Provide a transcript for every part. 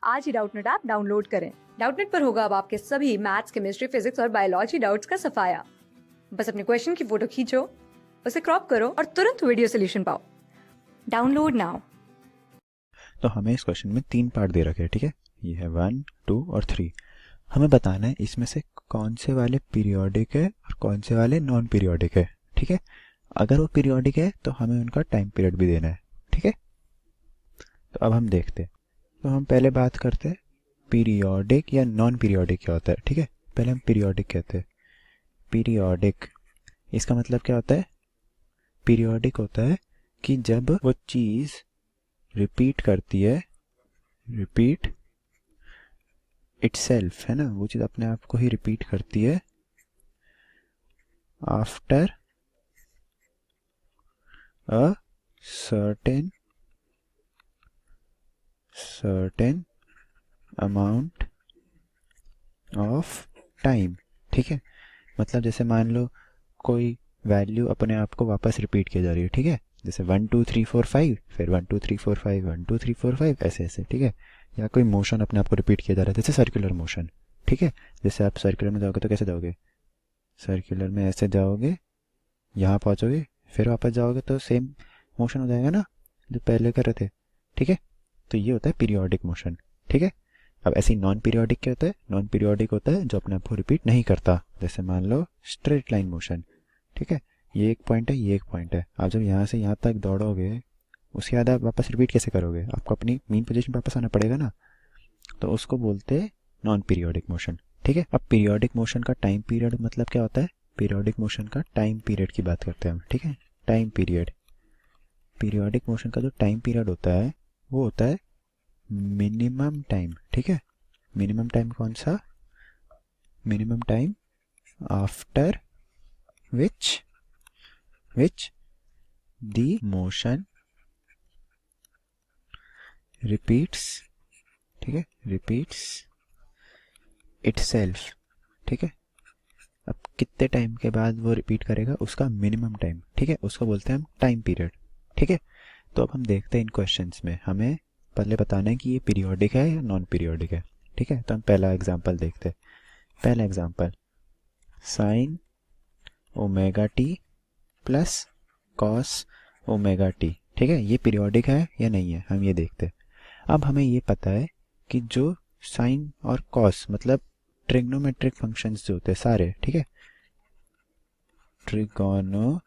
आज ही Doubtnut app download करें। Doubtnut पर होगा अब आपके सभी मैथ्स, केमिस्ट्री, फिजिक्स और बायोलॉजी डाउट्स का सफाया। बस अपने क्वेश्चन की फोटो खींचो, उसे क्रॉप करो और तुरंत वीडियो सोल्यूशन पाओ। Download now. तो हमें इस क्वेश्चन में 3 पार्ट दे रखे हैं, ठीक है। ये है 1, 2 और 3। हमें बताना है इसमें से कौन से वाले पीरियोडिक है और कौन से वाले नॉन पीरियोडिक है, ठीक है। अगर वो पीरियोडिक है तो हमें उनका टाइम पीरियड भी देना है, ठीक है। तो अब हम देखते हैं। तो हम पहले बात करते हैं पीरियोडिक या नॉन पीरियोडिक क्या होता है, ठीक है। पहले हम पीरियोडिक कहते हैं। पीरियोडिक इसका मतलब क्या होता है? पीरियोडिक होता है कि जब वो चीज़ रिपीट करती है, रिपीट इटसेल्फ, है ना, वो चीज़ अपने आप को ही रिपीट करती है after a certain amount of time, ठीक है। मतलब जैसे मान लो कोई वैल्यू अपने आप को वापस रिपीट की जा रही है, ठीक है। जैसे 1 2 3 4 5, फिर 1 2 3 4 5, 1 2 3 4 5, ऐसे ऐसे, ठीक है। या कोई मोशन अपने आप को रिपीट किया जा रहा है, जैसे सर्कुलर मोशन, ठीक है। जैसे आप सर्कुलर में जाओगे तो कैसे जाओगे? सर्कुलर में ऐसे जाओगे, यहाँ पहुँचोगे, फिर वापस जाओगे तो सेम मोशन हो जाएगा ना जो पहले कर रहे थे, ठीक है। तो ये होता है पीरियोडिक मोशन, ठीक है। अब ऐसी नॉन पीरियोडिक क्या होता है? नॉन पीरियोडिक होता है जो अपने आप को रिपीट नहीं करता। जैसे मान लो स्ट्रेट लाइन मोशन, ठीक है। ये एक पॉइंट है, ये एक पॉइंट है। आप जब यहाँ से यहाँ तक दौड़ोगे उसके बाद आप वापस रिपीट कैसे करोगे? आपको अपनी मीन पोजीशन पर वापस आना पड़ेगा ना। तो उसको बोलते हैं नॉन पीरियोडिक मोशन, ठीक है। अब पीरियोडिक मोशन का टाइम पीरियड मतलब क्या होता है? पीरियोडिक मोशन का टाइम पीरियड की बात करते हैं हम, ठीक है। टाइम पीरियड, पीरियोडिक मोशन का जो टाइम पीरियड होता है वो होता है मिनिमम टाइम, ठीक है। मिनिमम टाइम कौन सा? Minimum time after which the motion repeats, ठीक है, repeats itself, ठीक है। अब कितने टाइम के बाद वो रिपीट करेगा उसका मिनिमम टाइम, ठीक है, उसको बोलते हैं हम टाइम पीरियड, ठीक है। तो अब हम देखते हैं इन क्वेश्चंस में हमें पहले बताना है कि ये पीरियोडिक है या नॉन पीरियोडिक है, ठीक है। तो हम पहला एग्जांपल देखते हैं। पहला example, sign omega t plus cos omega T, ठीक है। ये पीरियोडिक है या नहीं है, हम ये देखते हैं। अब हमें ये पता है कि जो साइन और कॉस मतलब ट्रिग्नोमेट्रिक फंक्शंस जो होते हैं सारे, ठीक है, ट्रिगोनोमेट्रिक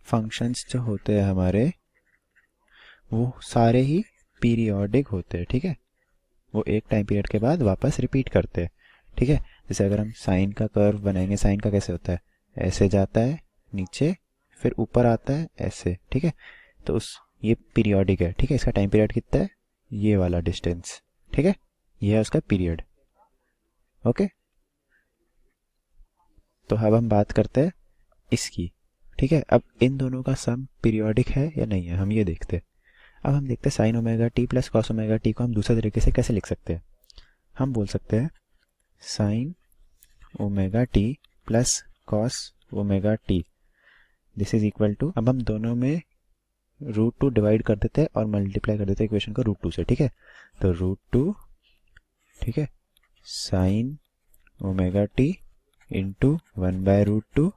फंक्शंस जो होते हैं हमारे वो सारे ही पीरियोडिक होते हैं, ठीक है। वो एक टाइम पीरियड के बाद वापस रिपीट करते हैं, ठीक है। जैसे अगर हम साइन का कर्व बनाएंगे, साइन का कैसे होता है? ऐसे जाता है नीचे, फिर ऊपर आता है ऐसे, ठीक है। तो उस ये पीरियोडिक है, ठीक है। इसका टाइम पीरियड कितना है? ये वाला डिस्टेंस, ठीक है। ये है उसका पीरियड, ओके। तो अब हम बात करते हैं इसकी, ठीक है। अब इन दोनों का सम पीरियोडिक है या नहीं है, हम ये देखते हैं। अब हम देखते हैं sine omega t plus cos omega T को हम दूसरे तरीके से कैसे लिख सकते हैं। हम बोल सकते हैं sine omega t plus cos omega t, this is equal to, अब हम दोनों में √2 डिवाइड कर देते हैं और मल्टीप्लाई कर देते हैं इक्वेशन को √2 से, ठीक है। तो √2, ठीक है, sign omega T into 1/√2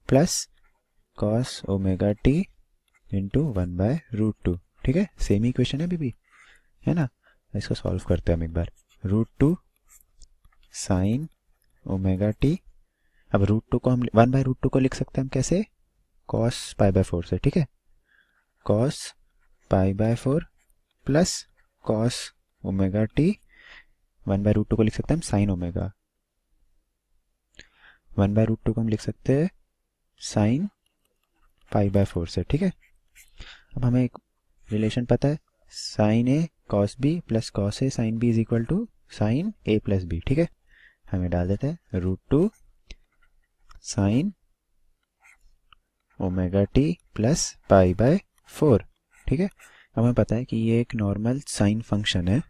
plus cos omega T into 1/√2, ठीक है। सेम इक्वेशन है अभी, है ना। इसको सॉल्व करते हैं हम एक बार। √2 साइन ओमेगा टी, अब √2 को हम 1/√2 को लिख सकते हैं हम कैसे? कॉस π/4 से, ठीक है। Cos π/4 plus cos omega t, 1/√2 को लिख सकते हैं हम साइन ओमेगा, 1/√2 को हम लिख सकते हैं साइन π/4 से, ठीक है। अब हमें एक रिलेशन पता है, sine A cos B plus cos A sine B is equal to sine A plus B, ठीक है। हमें डाल देते हैं √2 साइन ओमेगा टी प्लस π/4, ठीक है। अब हमें पता है कि ये एक नॉर्मल साइन फंक्शन है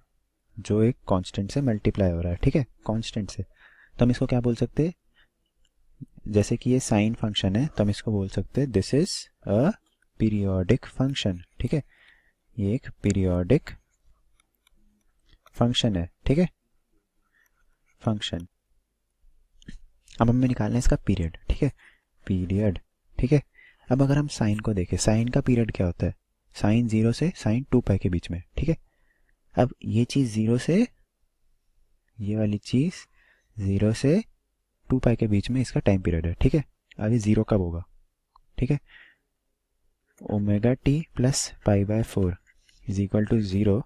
जो एक कांस्टेंट से मल्टीप्लाई हो रहा है, ठीक है, कांस्टेंट से। तो हम इसको क्या बोल सकते हैं? जैसे कि ये साइन फंक्शन है तो हम इसको बोल सकते हैं this is a periodic function, ठीक है। ये एक पीरियोडिक फंक्शन है, ठीक है, फंक्शन। अब हमें निकालना है इसका पीरियड, ठीक है, पीरियड, ठीक है। अब अगर हम साइन को देखें, साइन का पीरियड क्या होता है, साइन 0 से साइन 2 पाई के बीच में, ठीक है। अब ये चीज़ 0 से, ये वाली चीज़ 0 से 2 पाई के बीच में इसका टाइम पीरियड है, ठीक है। अब ये 0 कब होगा, ठीक है, omega t plus pi by 4 is equal to 0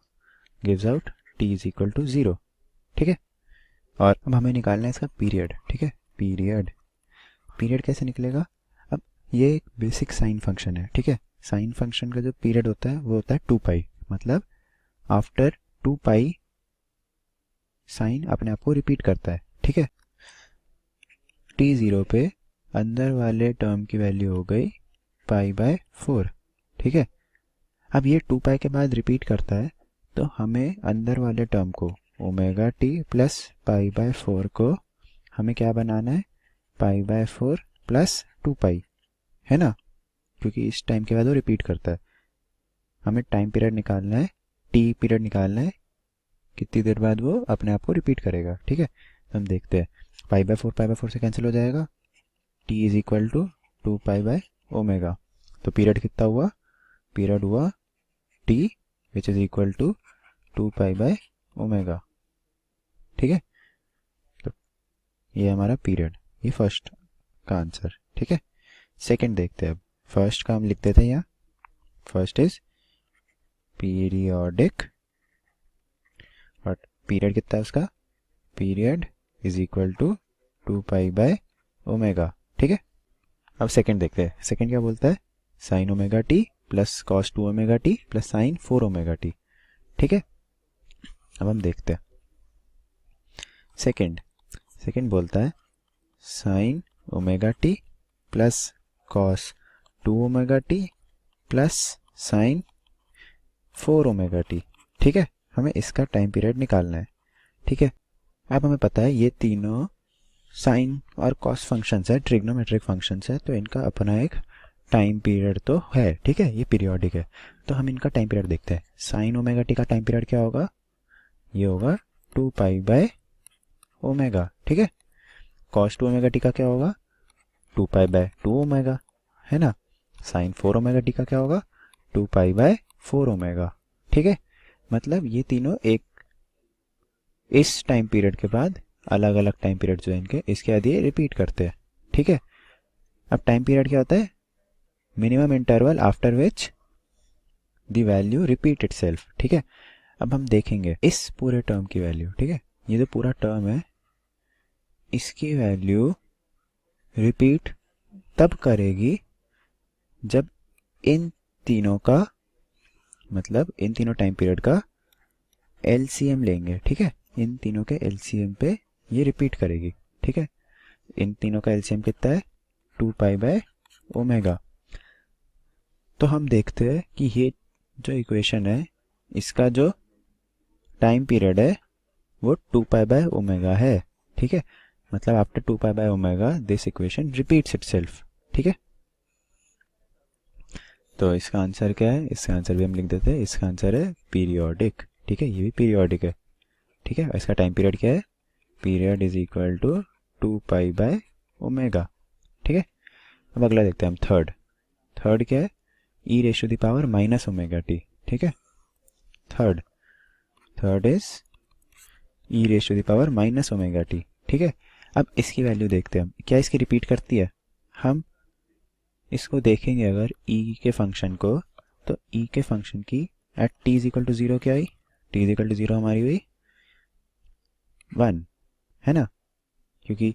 gives out t is equal to 0, ठीक है। और अब हमें निकालना है इसका पीरियड, ठीक है, पीरियड। पीरियड कैसे निकलेगा, अब ये एक बेसिक साइन फंक्शन है, ठीक है। साइन फंक्शन का जो पीरियड होता है वो होता है 2 पाई, मतलब आफ्टर 2 पाई साइन अपने आप को रिपीट करता है, ठीक है। t0 पे अंदर वाले टर्म की वैल्यू हो गई पाई बाय 4, ठीक है। अब ये 2 पाई के बाद रिपीट करता है, तो हमें अंदर वाले टर्म को omega t plus pi by 4 को हमें क्या बनाना है, पाई बाय 4 प्लस 2 पाई, है ना, क्योंकि इस टाइम के बाद वो रिपीट करता है। हमें टाइम पीरियड निकालना है, टी पीरियड निकालना है, कितनी देर बाद वो अपने आप को रिपीट करेगा, ठीक है। तो हम देखते हैं, पाई बाय 4 से कैंसिल हो जाएगा, t is equal to 2 pi by omega. तो पीरियड कितना हुआ, पीरियड हुआ t which is equal to 2 pi by omega, ठीक है। तो ये हमारा पीरियड, ये फर्स्ट का आंसर, ठीक है। सेकंड देखते हैं, अब फर्स्ट का हम लिख देते हैं यहाँ, फर्स्ट इज पीरियोडिक, और पीरियड कितना है उसका, period is equal to 2 pi by omega, ठीक है। अब सेकंड देखते हैं, सेकंड क्या बोलता है, sign omega t plus cos 2 omega t plus sign 4 omega T, ठीक है। अब हम देखते हैं सेकंड, सेकंड बोलता है sign omega t plus cos 2 omega t plus sign 4 omega T, ठीक है। हमें इसका टाइम पीरियड निकालना है, ठीक है। अब हमें पता है ये तीनों साइन और कॉस फंक्शंस है, ट्रिग्नोमेट्रिक फंक्शंस है, तो इनका अपना एक टाइम पीरियड तो है, ठीक है, ये पीरियोडिक है। तो हम इनका टाइम पीरियड देखते हैं। साइन ओमेगा टी का टाइम पीरियड क्या होगा, ये होगा 2 पाई बाय ओमेगा, ठीक है। कॉस 2 ओमेगा टी का क्या होगा, 2 पाई बाय 2 ओमेगा, है ना। साइन 4 ओमेगा टी का क्या होगा, 2 पाई बाय 4 ओमेगा, ठीक है। मतलब ये तीनों एक इस टाइम पीरियड के बाद अलग अलग टाइम पीरियड जो है इनके, इसके बाद ये रिपीट करते हैं, ठीक है। अब टाइम पीरियड क्या होता है, minimum interval after which the value repeat itself, ठीक है। अब हम देखेंगे इस पूरे टर्म की वैल्यू, ठीक है, ये जो पूरा टर्म है इसकी वैल्यू रिपीट तब करेगी जब इन तीनों का, मतलब इन तीनों टाइम पीरियड का एलसीएम लेंगे, ठीक है। इन तीनों के एलसीएम पे ये रिपीट करेगी, ठीक है। इन तीनों का एलसीएम कितना है, 2 पाई बाय ओमेगा। तो हम देखते हैं कि ये जो इक्वेशन है इसका जो टाइम पीरियड है वो 2 पाई बाय ओमेगा है, ठीक है। मतलब after 2 pi by omega this equation repeats itself, ठीक है। तो इसका आंसर क्या है, इसका आंसर भी हम लिख देते हैं, इसका आंसर है पीरियोडिक, ठीक है, ये भी पीरियोडिक है, ठीक है। इसका टाइम पीरियड क्या है, period is equal to 2 pi by omega, ठीक है। अब अगला देखते हैं हम थर्ड, थर्ड क्या है, ई ratio the power minus omega T, ठीक है। Third, third is E ratio the power minus omega T, ठीक है। अब इसकी वैल्यू देखते हैं हम, क्या इसकी रिपीट करती है, हम इसको देखेंगे अगर ई के फंक्शन को, तो ई के फंक्शन की at t is equal to 0 क्या आई, टी इज इक्वल टू 0 हमारी हुई 1, है ना, क्योंकि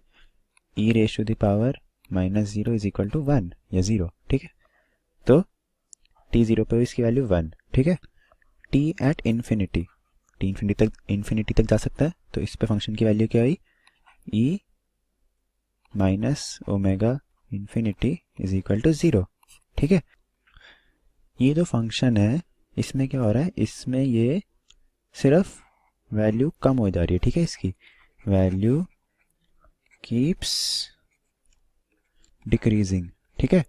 e ratio the power minus 0 is equal to 1 या 0, ठीक है। तो टी 0 पे इसकी वैल्यू 1, ठीक है। T at infinity, T infinity तक जा सकता है, तो इस पे फंक्शन की वैल्यू क्या हुई, e minus omega infinity is equal to 0, ठीक है। ये जो फंक्शन है इसमें क्या हो रहा है, इसमें ये सिर्फ वैल्यू कम हो जा रही है, ठीक है। इसकी वैल्यू कीप्स डिक्रीजिंग, ठीक है।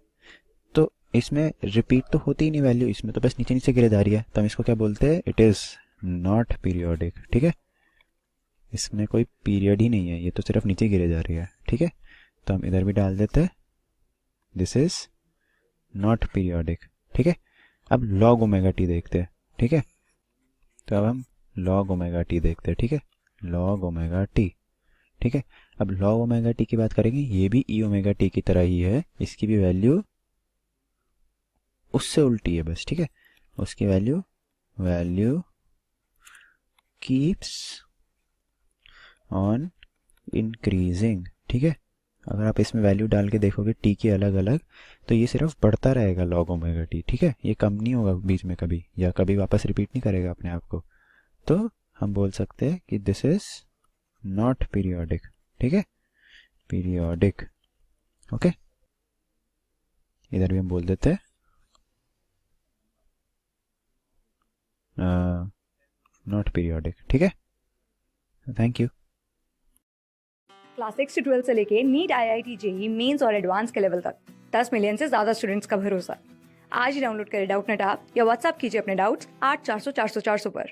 तो इसमें रिपीट तो होती ही नहीं वैल्यू, इसमें तो बस नीचे नीचे गिरे जा रही है, तो हम इसको क्या बोलते हैं, इट इज़ नॉट पीरियोडिक। ठीक है, इसमें कोई पीरियड ही नहीं है, ये तो सिर्फ नीचे गिरे जा रही है। ठीक है, तो हम इधर भी डाल देते हैं दिस इज नॉट पीरियोडिक। ठीक है, अब लॉग ओमेगा टी देखते हैं। ठीक है, तो अब हम लॉग ओमेगा टी देखते हैं। ठीक है, लॉग ओमेगा टी। ठीक है, अब लॉग ओमेगा टी की बात करेंगे, ये भी ई ओमेगा टी की तरह ही है, इसकी भी वैल्यू उससे उल्टी है बस। ठीक है, उसकी वैल्यू कीप्स ऑन इंक्रीजिंग। ठीक है, अगर आप इसमें वैल्यू डाल के देखोगे टी की अलग अलग, तो ये सिर्फ बढ़ता रहेगा लॉग ओमेगा टी। ठीक है, ये कम नहीं होगा बीच में कभी, या कभी वापस रिपीट नहीं करेगा अपने आप को। तो हम बोल सकते हैं कि दिस इज नॉट पीरियोडिक। ठीक है, पीरियोडिक। ओके, इधर भी हम बोल देते हैं नॉट पीरियोडिक। ठीक है, थैंक यू। क्लास 6 से 12 से लेके नीट, IIT, JEE मेंस और एडवांस के लेवल तक 10 मिलियन से ज्यादा स्टूडेंट्स का भरोसा। आज ही डाउनलोड करें डाउटनेट ऐप या व्हाट्सएप कीजिए अपने डाउट्स 8400 400 400 पर।